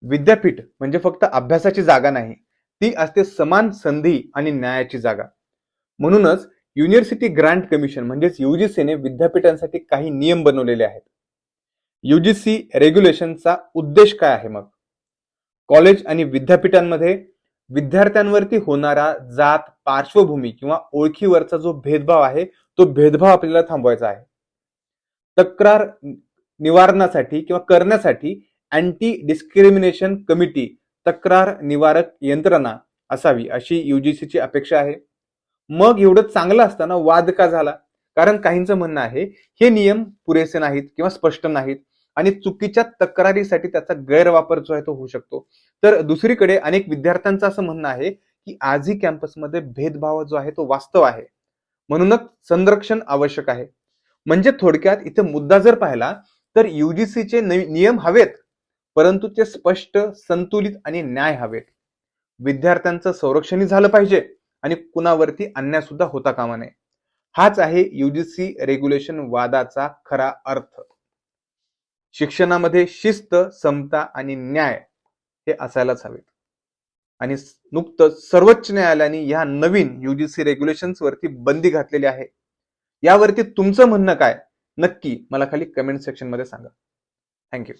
विद्यापीठ म्हणजे फक्त अभ्यासाची जागा नाही, ती असते समान संधी आणि न्यायाची जागा. म्हणूनच युनिव्हर्सिटी ग्रांट कमिशन म्हणजेच युजीसीने विद्यापीठांसाठी काही नियम बनवलेले आहेत. युजीसी रेग्युलेशनचा उद्देश काय आहे मग? कॉलेज आणि विद्यापीठांमध्ये विद्यार्थ्यांवरती होणारा जात, पार्श्वभूमी किंवा ओळखीवरचा जो भेदभाव आहे, तो भेदभाव आपल्याला थांबवायचा आहे. तक्रार निवारणासाठी किंवा करण्यासाठी अँटी डिस्क्रिमिनेशन कमिटी, तक्रार निवारक यंत्रणा असावी अशी युजीसीची अपेक्षा आहे. मग एवढं चांगलं असताना वाद का झाला? कारण काहींचं म्हणणं आहे हे नियम पुरेसे नाहीत किंवा स्पष्ट नाहीत आणि चुकीच्या तक्रारीसाठी त्याचा गैरवापर जो आहे तो होऊ शकतो. तर दुसरीकडे अनेक विद्यार्थ्यांचं असं म्हणणं आहे की आजही कॅम्पसमध्ये भेदभाव जो आहे तो वास्तव आहे, म्हणूनच संरक्षण आवश्यक आहे. म्हणजे थोडक्यात इथे मुद्दा जर पाहिला तर युजीसीचे नियम हवेत, परंतु ते स्पष्ट, संतुलित आणि न्याय हवेत. विद्यार्थ्यांचं संरक्षणही झालं पाहिजे आणि कुणावरती अन्याय सुद्धा होता कामा नये. हाच आहे युजीसी रेग्युलेशन वादाचा खरा अर्थ. शिक्षणामध्ये शिस्त, समता आणि न्याय हे असायलाच हवेत. आणि नुकतंच सर्वोच्च न्यायालयाने या नवीन युजीसी रेग्युलेशन्स वरती बंदी घातलेली आहे. यावरती तुमचं म्हणणं काय? नक्की मला खाली कमेंट सेक्शन मध्ये सांगा. थँक्यू.